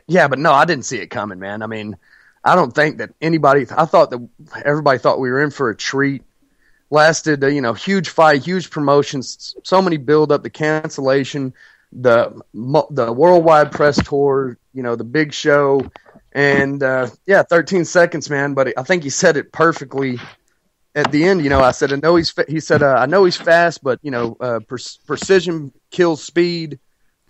Yeah, but no, I didn't see it coming, man. I mean, I don't think that I thought that everybody thought we were in for a treat. Lasted, huge fight, huge promotions, so many build up, the cancellation, the worldwide press tour, the big show, and 13 seconds, man. But I think he said it perfectly at the end. I said, I know he's fast, but precision kills speed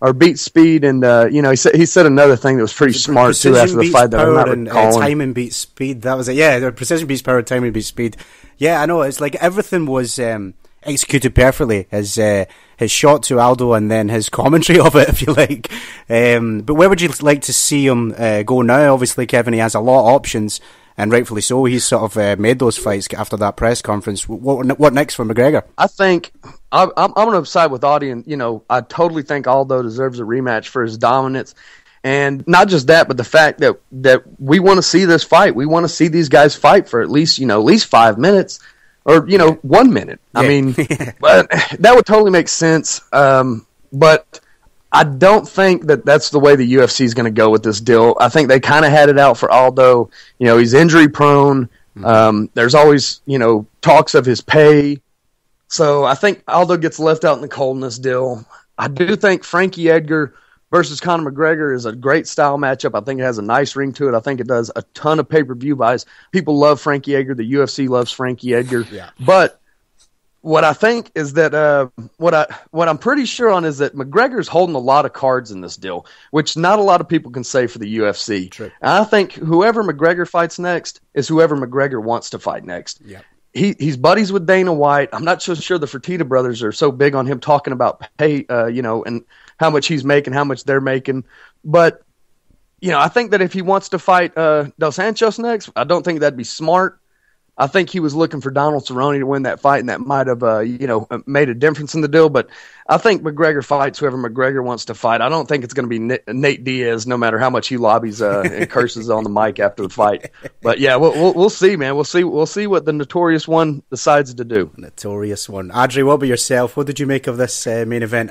or beats speed, and he said another thing that was pretty smart too after the fight that I'm not recalling. Timing beats speed. That was it. Yeah, precision beats power, timing beats speed. Yeah, I know. It's like everything was executed perfectly. His shot to Aldo and then his commentary of it, if you like. But where would you like to see him go now? Obviously, Kevin, he has a lot of options, and rightfully so. He's sort of made those fights after that press conference. What next for McGregor? I think I'm going to side with Adri, and I totally think Aldo deserves a rematch for his dominance. And not just that, but the fact that we want to see this fight. We want to see these guys fight for at least 5 minutes or, 1 minute. Yeah. I mean, but that would totally make sense. But I don't think that that's the way the UFC is going to go with this deal. I think they kind of had it out for Aldo. He's injury prone. There's always, talks of his pay. So I think Aldo gets left out in the cold in this deal. I do think Frankie Edgar versus Conor McGregor is a great style matchup. I think it has a nice ring to it. I think it does a ton of pay-per-view buys. People love Frankie Edgar. The UFC loves Frankie Edgar. Yeah. But what I think is that what I'm pretty sure on is that McGregor's holding a lot of cards in this deal, which not a lot of people can say for the UFC. True. And I think whoever McGregor fights next is whoever McGregor wants to fight next. Yeah. He's buddies with Dana White. I'm not so sure the Fertitta brothers are so big on him talking about pay, and how much he's making, how much they're making. But, I think that if he wants to fight Dos Anjos next, I don't think that'd be smart. I think he was looking for Donald Cerrone to win that fight, and that might have, made a difference in the deal. But I think McGregor fights whoever McGregor wants to fight. I don't think it's going to be Nate Diaz, no matter how much he lobbies and curses on the mic after the fight. But yeah, we'll see, man. We'll see what the notorious one decides to do. Notorious one, Adri. What about yourself? What did you make of this main event,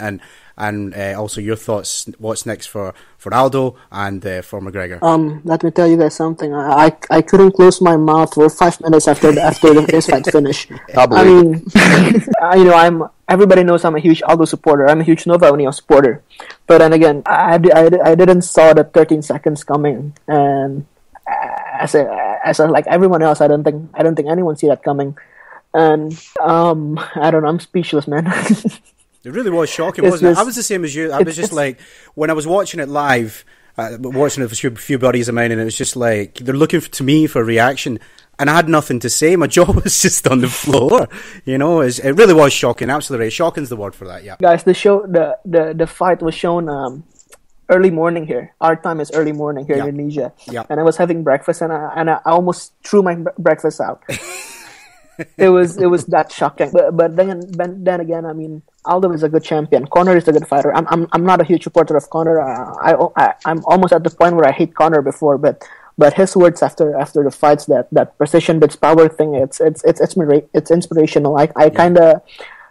and also your thoughts? What's next for Aldo and for McGregor? Let me tell you guys something. I couldn't close my mouth for 5 minutes after this fight finished. I mean, everybody knows I'm a huge Aldo supporter. I'm a huge Nova União supporter. But then again, I didn't saw the 13 seconds coming, and as like everyone else, I don't think anyone see that coming. And I don't know. I'm speechless, man. It really was shocking, wasn't it? I was the same as you. I was just like, when I was watching it live, watching it with a few buddies of mine, and it was just like, they're looking to me for a reaction, and I had nothing to say. My jaw was just on the floor. It really was shocking. Absolutely right. Shocking's the word for that, yeah. Guys, the fight was shown early morning here. Our time is early morning here in Indonesia. Yeah. And I was having breakfast, and I almost threw my breakfast out. It was that shocking. But then again, I mean, Aldo is a good champion. Conor is a good fighter. I'm not a huge supporter of Conor. I'm almost at the point where I hate Conor before, but his words after the fights, that precision beats power thing, it's inspirational. I kind of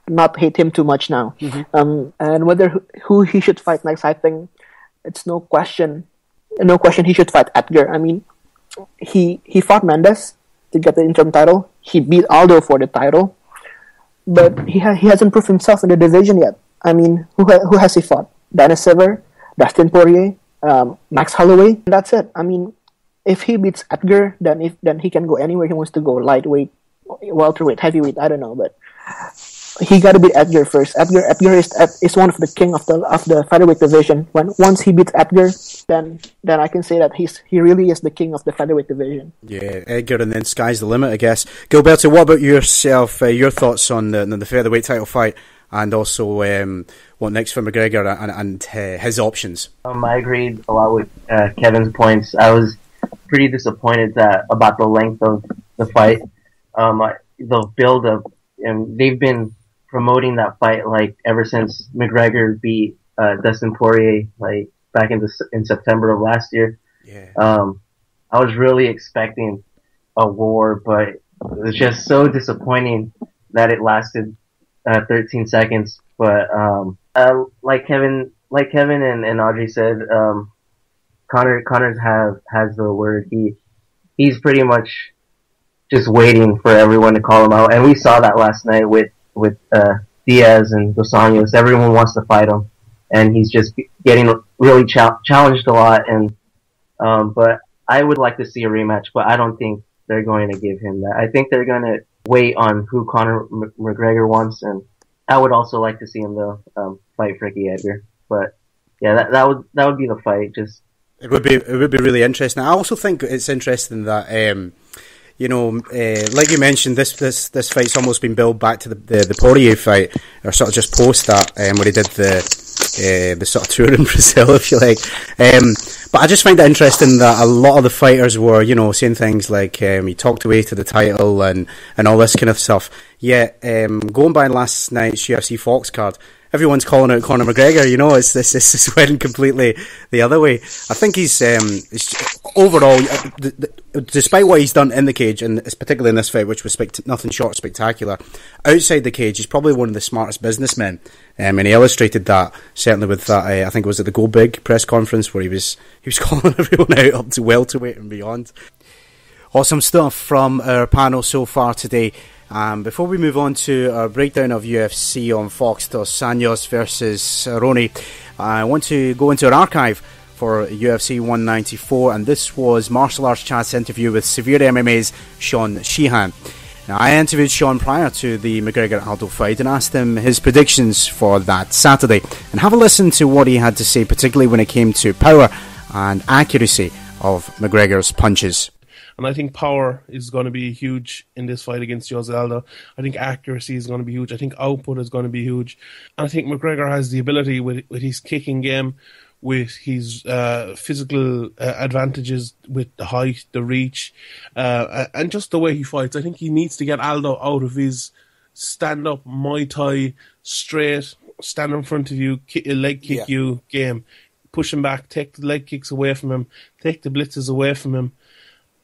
not hate him too much now. Mm-hmm. And who he should fight next, I think it's no question he should fight Edgar. I mean, he fought Mendes to get the interim title. He beat Aldo for the title, but he hasn't proved himself in the division yet. I mean, who has he fought? Dennis Siver, Dustin Poirier, Max Holloway. That's it. I mean, if he beats Edgar, then he can go anywhere he wants to go. Lightweight, welterweight, heavyweight. I don't know, but he got to beat Edgar first. Edgar is one of the king of the featherweight division. Once he beats Edgar, then I can say that he really is the king of the featherweight division. Yeah, Edgar, and then sky's the limit, I guess. Gilberto, what about yourself? Your thoughts on the featherweight title fight, and also what next for McGregor and his options? I agreed a lot with Kevin's points. I was pretty disappointed about the length of the fight, the build up, and they've been promoting that fight like ever since McGregor beat Dustin Poirier like back in September of last year. Yeah. I was really expecting a war, but it was just so disappointing that it lasted 13 seconds. But like Kevin and Adri said, Connor's has the word. He's pretty much just waiting for everyone to call him out, and we saw that last night with Diaz and Dos Anjos. Everyone wants to fight him, and he's just getting really challenged a lot. And but I would like to see a rematch, but I don't think they're going to give him that. I think they're going to wait on who Conor McGregor wants, and I would also like to see him though fight Frankie Edgar. But yeah, that would be the fight. Just it would be really interesting. I also think it's interesting that like you mentioned, this fight's almost been built back to the Poirier fight, or sort of just post that, where he did the sort of tour in Brazil, if you like. But I just find it interesting that a lot of the fighters were, saying things like he talked away to the title and all this kind of stuff. Yet, going by last night's UFC Fox card, everyone's calling out Conor McGregor. It's went completely the other way. I think he's overall, despite what he's done in the cage, and particularly in this fight, which was nothing short of spectacular, outside the cage, he's probably one of the smartest businessmen. And he illustrated that certainly with that. I think it was at the Go Big press conference where he was calling everyone out up to welterweight and beyond. Awesome stuff from our panel so far today. Before we move on to our breakdown of UFC on Fox, Dos Anjos versus Cerrone, I want to go into our archive for UFC 194, and this was Martial Arts Chat's interview with Severe MMA's Sean Sheehan. Now, I interviewed Sean prior to the McGregor-Aldo fight and asked him his predictions for that Saturday, and have a listen to what he had to say, particularly when it came to power and accuracy of McGregor's punches. And I think power is going to be huge in this fight against Jose Aldo. I think accuracy is going to be huge. I think output is going to be huge. And I think McGregor has the ability with his kicking game, with his physical advantages, with the height, the reach, and just the way he fights. I think he needs to get Aldo out of his stand-up, Muay Thai, straight, stand in front of you, leg kick you game. Push him back, take the leg kicks away from him, take the blitzes away from him,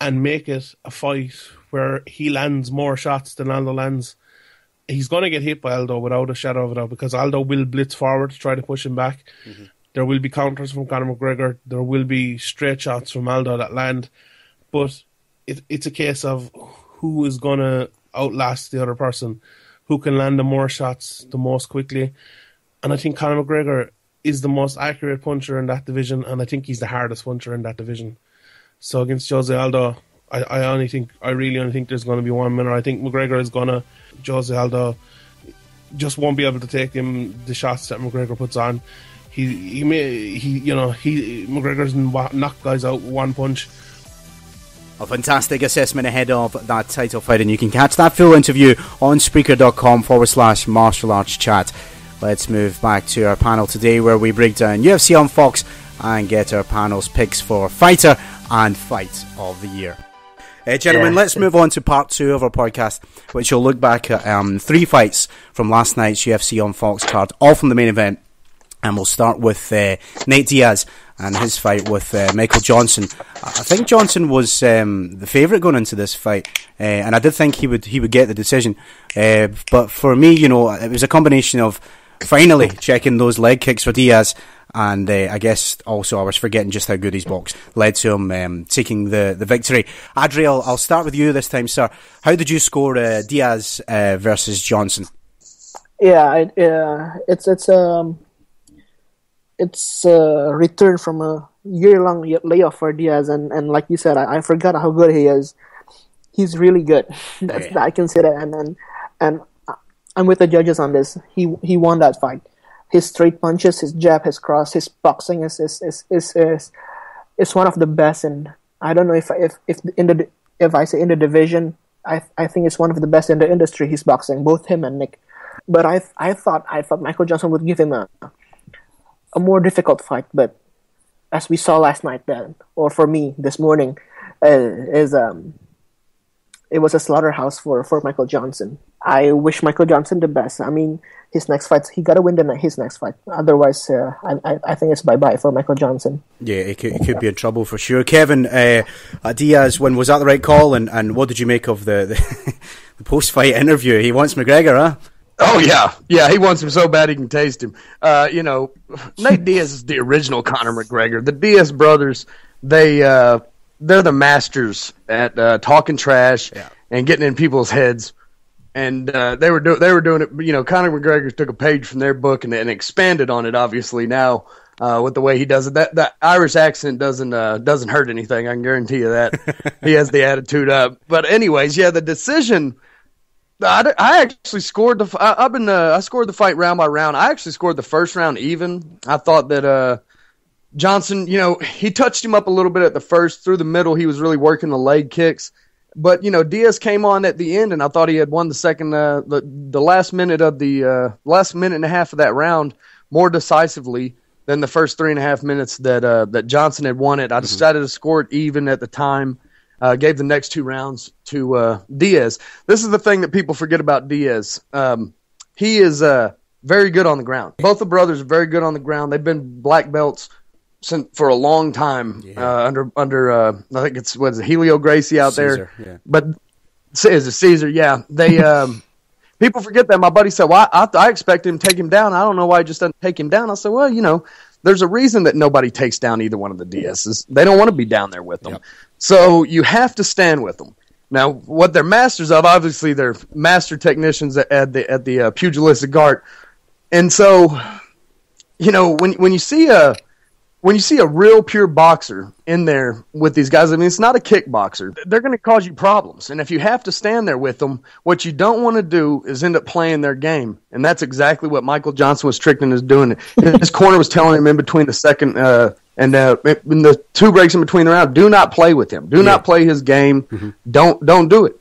and make it a fight where he lands more shots than Aldo lands. He's going to get hit by Aldo without a shadow of a doubt, because Aldo will blitz forward to try to push him back. Mm-hmm. There will be counters from Conor McGregor. There will be straight shots from Aldo that land. But it's a case of who is going to outlast the other person, who can land the more shots the most quickly. And I think Conor McGregor is the most accurate puncher in that division, and I think he's the hardest puncher in that division. So against Jose Aldo, I really only think there's going to be one winner. I think McGregor is going to. Jose Aldo just won't be able to take the shots that McGregor puts on. McGregor's knocked guys out with one punch. A fantastic assessment ahead of that title fight, and you can catch that full interview on Spreaker.com/martial arts chat. Let's move back to our panel today, where we break down UFC on Fox and get our panel's picks for fighter and fight of the year. Gentlemen, let's move on to part 2 of our podcast, which will look back at 3 fights from last night's UFC on Fox card, all from the main event. And we'll start with Nate Diaz and his fight with Michael Johnson. I think Johnson was the favourite going into this fight, and I did think he would get the decision. But for me, it was a combination of finally checking those leg kicks for Diaz, and I guess also I was forgetting just how good his box led to him taking the victory. Adri, I'll start with you this time, sir. How did you score Diaz versus Johnson? Yeah, it's a return from a year-long layoff for Diaz, and like you said, I forgot how good he is. He's really good. I can say that, and I'm with the judges on this. He won that fight. His straight punches, his jab, his cross, his boxing is one of the best. And I don't know if I say in the division, I think it's one of the best in the industry. He's boxing, both him and Nick. But I thought Michael Johnson would give him a more difficult fight. But as we saw last night, or for me this morning, it was a slaughterhouse for Michael Johnson. I wish Michael Johnson the best. I mean, his next fight, he got to win his next fight. Otherwise, I think it's bye-bye for Michael Johnson. Yeah, he could be in trouble for sure. Kevin, Diaz, was that the right call? And what did you make of the post-fight interview? He wants McGregor, huh? Oh, yeah, he wants him so bad he can taste him. Nate Diaz is the original Conor McGregor. The Diaz brothers, they're the masters at talking trash and getting in people's heads. And they were doing it. Conor McGregor took a page from their book and expanded on it. Obviously now with the way he does it, that Irish accent doesn't hurt anything. I can guarantee you that. He has the attitude up. But anyways, the decision. I actually scored I scored the fight round by round. I actually scored the first round even. I thought that Johnson, he touched him up a little bit at the first. Through the middle, he was really working the leg kicks. But Diaz came on at the end, and I thought he had won the second, the last minute of the last minute and a half of that round more decisively than the first 3.5 minutes that Johnson had won it. I decided to score it even at the time. Gave the next 2 rounds to Diaz. This is the thing that people forget about Diaz. He is very good on the ground. Both the brothers are very good on the ground. They've been black belts for a long time under I think it's Helio Gracie out Caesar, there. yeah. But is it Caesar? Yeah. They people forget that. My buddy said, "Well, I expect him to take him down. I don't know why he just doesn't take him down." I said, "Well, there's a reason that nobody takes down either one of the Diaz's. They don't want to be down there with them. Yep. So you have to stand with them." Now, what they're masters of, obviously, they're master technicians at the pugilistic art. And so, when you see a real pure boxer in there with these guys, I mean, it's not a kickboxer. They're going to cause you problems. And if you have to stand there with them, what you don't want to do is end up playing their game. And that's exactly what Michael Johnson was tricked into doing. His corner was telling him in between the second and in the 2 breaks in between the round, do not play with him. Do not play his game. Mm-hmm. Don't do it.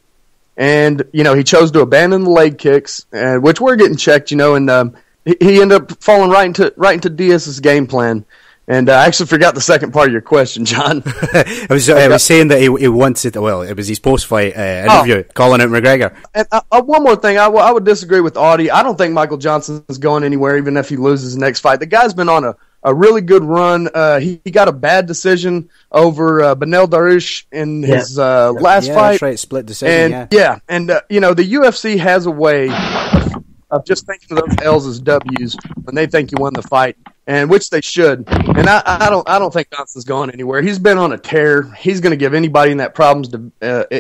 And, he chose to abandon the leg kicks, which were getting checked, and he ended up falling right into Diaz's game plan. And I actually forgot the second part of your question, John. I was saying that he wanted, it was his post-fight interview, calling out McGregor. And one more thing, I would disagree with Audie. I don't think Michael Johnson is going anywhere, even if he loses his next fight. The guy's been on a really good run. He got a bad decision over Benel Dariush in his last fight. That's right, split decision, and, and the UFC has a way of just thinking of those L's as W's when they think you won the fight, and which they should. And I don't think Johnson's going anywhere. He's been on a tear. He's going to give anybody in that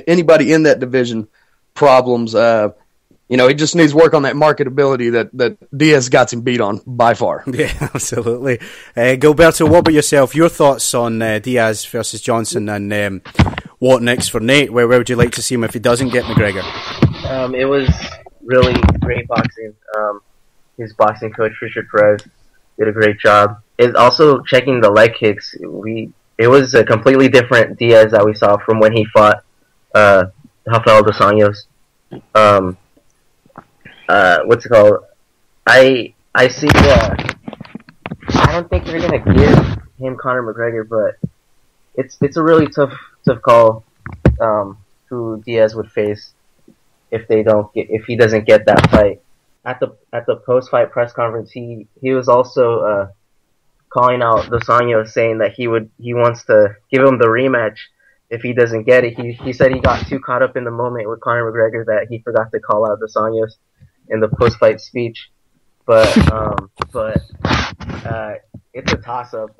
anybody in that division problems. He just needs work on that marketability that Diaz got him beat on by far. Yeah, absolutely. Gilberto, what about yourself? Your thoughts on Diaz versus Johnson and what next for Nate? Where would you like to see him if he doesn't get McGregor? It was really great boxing. His boxing coach, Richard Perez, did a great job. It's also checking the leg kicks. It was a completely different Diaz that we saw from when he fought Rafael dos Anjos. What's it called? I see. I don't think they're gonna give him Conor McGregor, but it's a really tough call. Who Diaz would face if he doesn't get that fight. At the post fight press conference, he was also calling out dos Anjos, saying that he wants to give him the rematch if he doesn't get it. He said he got too caught up in the moment with Conor McGregor that he forgot to call out dos Anjos in the post-fight speech, but it's a toss-up.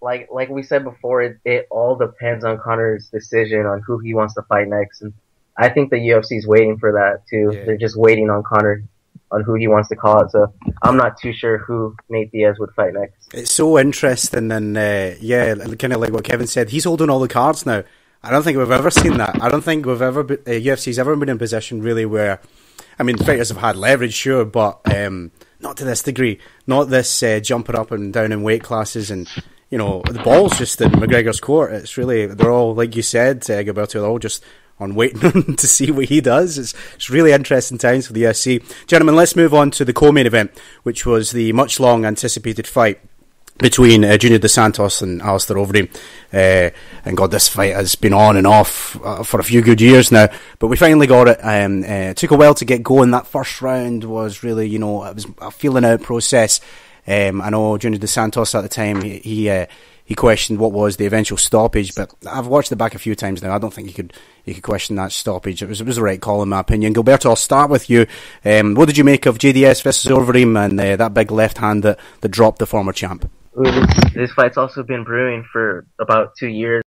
Like we said before, it all depends on Conor's decision on who he wants to fight next, and I think the UFC's waiting for that too. Yeah. They're just waiting on Conor on who he wants to call it. So I'm not too sure who Nate Diaz would fight next. It's so interesting, and kind of like what Kevin said, he's holding all the cards now. I don't think we've ever seen that. I don't think UFC's ever been in a position really where, I mean, fighters have had leverage, sure, but not to this degree. Not this jumping up and down in weight classes, and the ball's just in McGregor's court. It's really, they're all, like you said, Gilberto, they're all just on waiting to see what he does. It's really interesting times for the UFC. Gentlemen, let's move on to the co-main event, which was the much long anticipated fight between Junior Dos Santos and Alistair Overeem. And God, this fight has been on and off for a few good years now, but we finally got it. It took a while to get going. That first round was really, it was a feeling out process. I know Junior Dos Santos at the time, he he questioned what was the eventual stoppage, but I've watched it back a few times now. I don't think you could question that stoppage. It was the right call in my opinion. Gilberto, I'll start with you. What did you make of JDS versus Overeem and that big left hand that dropped the former champ? This fight's also been brewing for about 2 years.